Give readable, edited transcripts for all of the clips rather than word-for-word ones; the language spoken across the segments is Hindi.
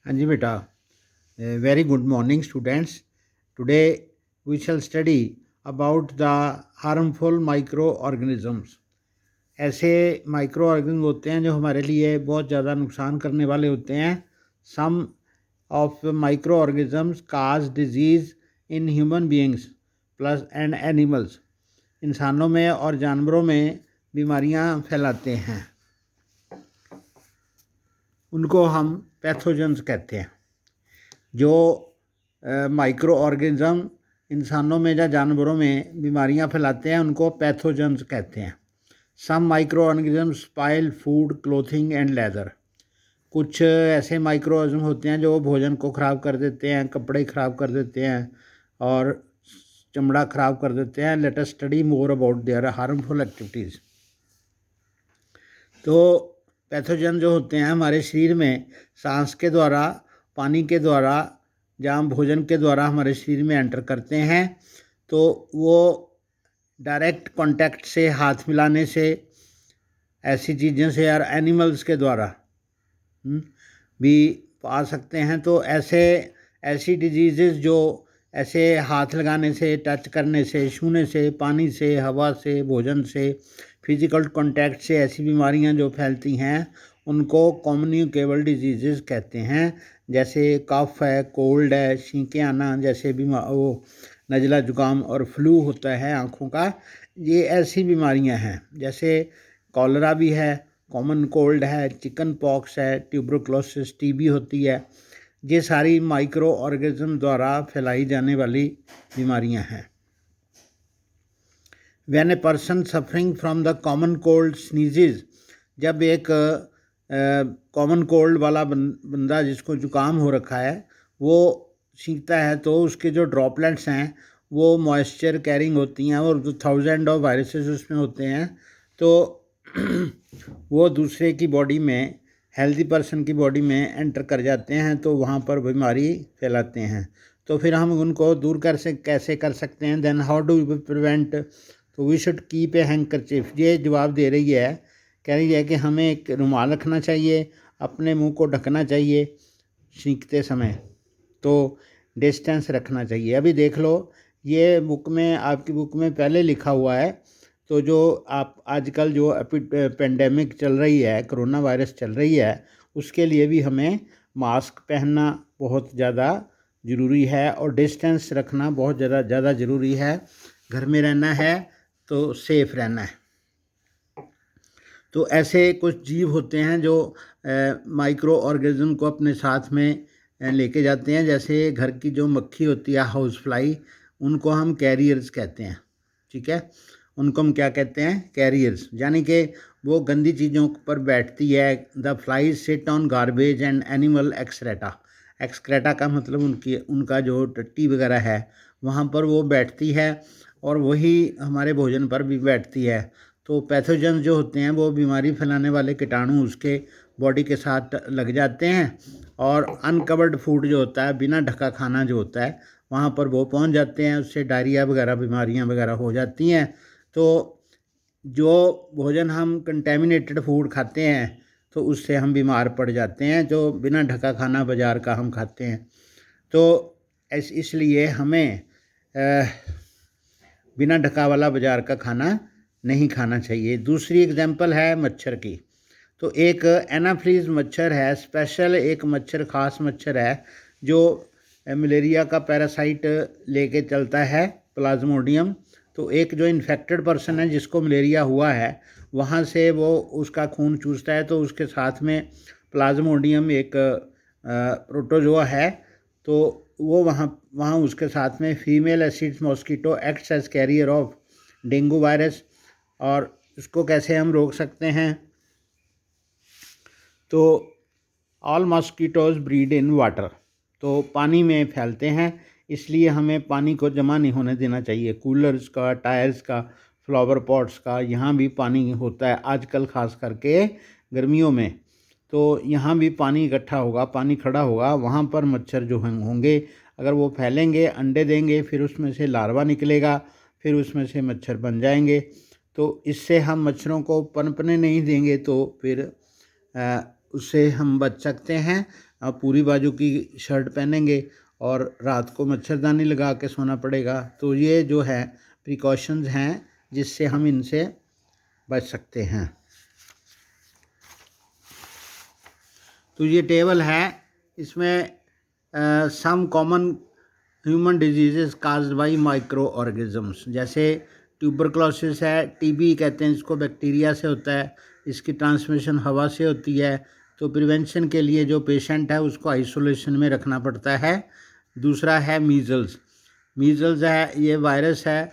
हाँ जी बेटा, very good morning students. Today we shall study about the harmful microorganisms. ऐसे माइक्रो ऑर्गेनिज्म होते हैं जो हमारे लिए बहुत ज़्यादा नुकसान करने वाले होते हैं। Some of microorganisms cause disease in human beings plus and animals. इंसानों में और जानवरों में बीमारियां फैलाते हैं, उनको हम पैथोजेंस कहते हैं। जो माइक्रो ऑर्गेनिज्म इंसानों में या जानवरों में बीमारियां फैलाते हैं उनको पैथोजेंस कहते हैं। Some microorganism spoil food, clothing and leather. कुछ ऐसे माइक्रो ऑर्गेनिज्म होते हैं जो भोजन को ख़राब कर देते हैं, कपड़े ख़राब कर देते हैं और चमड़ा ख़राब कर देते हैं। Let us study more about their harmful activities. तो पैथोजन जो होते हैं हमारे शरीर में सांस के द्वारा, पानी के द्वारा या भोजन के द्वारा हमारे शरीर में एंटर करते हैं। तो वो डायरेक्ट कांटेक्ट से, हाथ मिलाने से, ऐसी चीज़ों से और एनिमल्स के द्वारा भी आ सकते हैं। तो ऐसी डिजीज़ जो ऐसे हाथ लगाने से, टच करने से, छूने से, पानी से, हवा से, भोजन से, फिज़िकल कांटेक्ट से ऐसी बीमारियां जो फैलती हैं उनको कम्युनिकेबल डिजीज़ कहते हैं। जैसे कफ है, कोल्ड है, छींकें आना, जैसे वो नज़ला जुकाम और फ्लू होता है आँखों का, ये ऐसी बीमारियां हैं। जैसे कॉलरा भी है, कॉमन कोल्ड है, चिकन पॉक्स है, ट्यूबरकुलोसिस, टीबी होती है। ये सारी माइक्रो ऑर्गेनिज्म द्वारा फैलाई जाने वाली बीमारियां हैं। When a person suffering from the common cold sneezes, जब एक कॉमन कोल्ड वाला बंदा जिसको जुकाम हो रखा है वो छींकता है तो उसके जो ड्रॉपलेट्स हैं वो मॉइस्चर कैरिंग होती हैं और 1000 ऑफ वायरसेस उसमें होते हैं। तो वो दूसरे की बॉडी में, हेल्दी पर्सन की बॉडी में एंटर कर जाते हैं तो वहाँ पर बीमारी फैलाते हैं। तो फिर हम उनको दूर कैसे कर सकते हैं? Then how do we prevent? तो we should keep a handkerchief. ये जवाब दे रही है, कह रही है कि हमें एक रुमाल रखना चाहिए, अपने मुंह को ढकना चाहिए छींकते समय, तो डिस्टेंस रखना चाहिए। अभी देख लो, ये बुक में, आपकी बुक में पहले लिखा हुआ है। तो जो आप आजकल जो पेंडेमिक चल रही है, कोरोना वायरस चल रही है, उसके लिए भी हमें मास्क पहनना बहुत ज़्यादा ज़रूरी है और डिस्टेंस रखना बहुत ज़्यादा ज़रूरी है। घर में रहना है तो सेफ रहना है। तो ऐसे कुछ जीव होते हैं जो माइक्रो ऑर्गेनिज्म को अपने साथ में लेके जाते हैं। जैसे घर की जो मक्खी होती है, हाउस फ्लाई, उनको हम कैरियर्स कहते हैं। ठीक है, उनको हम क्या कहते हैं? कैरियर्स। यानी कि वो गंदी चीज़ों पर बैठती है। The flies sit on garbage and animal excreta. Excreta का मतलब उनका जो टट्टी वगैरह है वहाँ पर वो बैठती है और वही हमारे भोजन पर भी बैठती है। तो पैथोजन जो होते हैं वो बीमारी फैलाने वाले कीटाणु उसके बॉडी के साथ लग जाते हैं और अनकवर्ड फूड जो होता है, बिना ढका खाना जो होता है, वहाँ पर वो पहुँच जाते हैं। उससे डायरिया वगैरह, बीमारियाँ वगैरह हो जाती हैं। तो जो भोजन हम कंटेमिनेटेड फूड खाते हैं तो उससे हम बीमार पड़ जाते हैं, जो बिना ढका खाना बाज़ार का हम खाते हैं। तो इसलिए हमें बिना ढका वाला बाज़ार का खाना नहीं खाना चाहिए। दूसरी एग्जांपल है मच्छर की। तो एक एनाफ्लीज मच्छर है, स्पेशल एक मच्छर, ख़ास मच्छर है जो मलेरिया का पैरासाइट लेके चलता है, प्लाज्मोडियम। तो एक जो इन्फेक्टेड पर्सन है जिसको मलेरिया हुआ है, वहाँ से वो उसका खून चूसता है तो उसके साथ में प्लाज्मोडियम एक प्रोटोजोआ है। तो वो वहाँ उसके साथ में female Aedes mosquito acts as carrier of dengue virus. और इसको कैसे हम रोक सकते हैं? तो all mosquitoes breed in water. तो पानी में फैलते हैं, इसलिए हमें पानी को जमा नहीं होने देना चाहिए। कूलर्स का, टायर्स का, फ्लावर पॉट्स का, यहाँ भी पानी होता है आजकल, ख़ास करके गर्मियों में। तो यहाँ भी पानी इकट्ठा होगा, पानी खड़ा होगा, वहाँ पर मच्छर जो होंगे, अगर वो फैलेंगे, अंडे देंगे, फिर उसमें से लार्वा निकलेगा, फिर उसमें से मच्छर बन जाएंगे। तो इससे हम मच्छरों को पनपने नहीं देंगे तो फिर उससे हम बच सकते हैं। आप पूरी बाजू की शर्ट पहनेंगे और रात को मच्छरदानी लगा के सोना पड़ेगा। तो ये जो है प्रिकॉशंस हैं जिससे हम इनसे बच सकते हैं। तो ये टेबल है, इसमें some common human diseases caused by microorganisms, जैसे ट्यूबरक्लोसिस है, टीबी कहते हैं इसको, बैक्टीरिया से होता है, इसकी ट्रांसमिशन हवा से होती है। तो प्रिवेंशन के लिए जो पेशेंट है उसको आइसोलेशन में रखना पड़ता है। दूसरा है मीज़ल्स। मीज़ल्स है, ये वायरस है।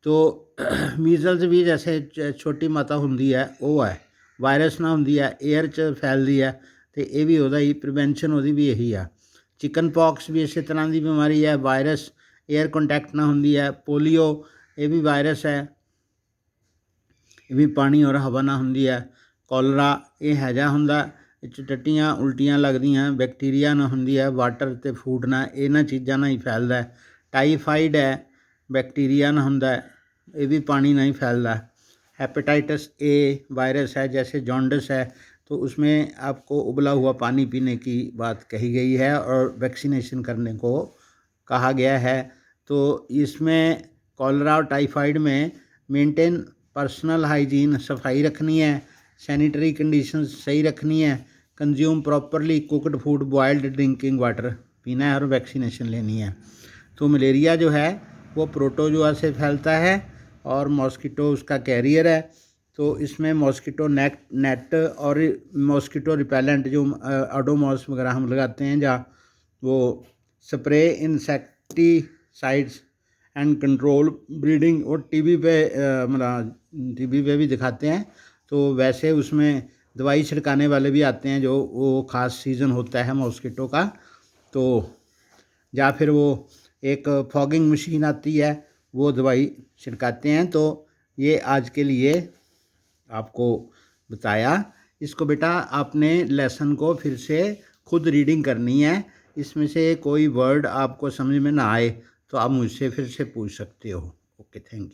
तो मीज़ल्स भी जैसे छोटी माता ਹੁੰਦੀ है वो है, वायरस ना ਹੁੰਦੀ है, एयर च फैलती है। तो ये भी ਉਹਦਾ ਹੀ प्रिवेंशन ਉਹਦੀ भी यही है। चिकन पॉक्स भी इस तरह की बीमारी है, वायरस एयर कॉन्टैक्ट ना ਹੁੰਦੀ है। पोलियो ये भी वायरस है, ये भी पानी और हवा ना ਹੁੰਦੀ है। कॉलरा ये हैजा ਹੁੰਦਾ, ਇਹ 'ਚ ਟੱਟੀਆਂ ਉਲਟੀਆਂ ਲੱਗਦੀਆਂ, बैक्टीरिया ना ਹੁੰਦੀ है। वाटर ਤੇ फूड ना, ਇਹਨਾਂ ਚੀਜ਼ਾਂ ਨਾਲ ਹੀ फैलता है। टाइफाइड है, बैक्टीरिया ना ਹੁੰਦਾ है, ये भी पानी नहीं फैलता। हेपेटाइटिस ए वायरस है, जैसे जॉन्डिस है, तो उसमें आपको उबला हुआ पानी पीने की बात कही गई है और वैक्सीनेशन करने को कहा गया है। तो इसमें कॉलरा और टाइफाइड में मेंटेन पर्सनल हाइजीन, सफाई रखनी है, सैनिटरी कंडीशंस सही रखनी है, consume properly cooked food, boiled drinking water पीना है और वैक्सीनेशन लेनी है। तो मलेरिया जो है वो प्रोटोजोआ से फैलता है और मॉस्किटो उसका कैरियर है। तो इसमें मॉस्किटो नेट और मॉस्किटो रिपेलेंट जो ओडोमॉस वगैरह हम लगाते हैं, या वो spray insecticides and control breeding, और टीवी पे मतलब टीवी पे भी दिखाते हैं। तो वैसे उसमें दवाई छिड़काने वाले भी आते हैं, जो वो ख़ास सीज़न होता है मॉस्किटो का। तो या फिर वो एक फॉगिंग मशीन आती है, वो दवाई छिड़काते हैं। तो ये आज के लिए आपको बताया। इसको बेटा आपने लेसन को फिर से खुद रीडिंग करनी है। इसमें से कोई वर्ड आपको समझ में ना आए तो आप मुझसे फिर से पूछ सकते हो। Okay, thank you.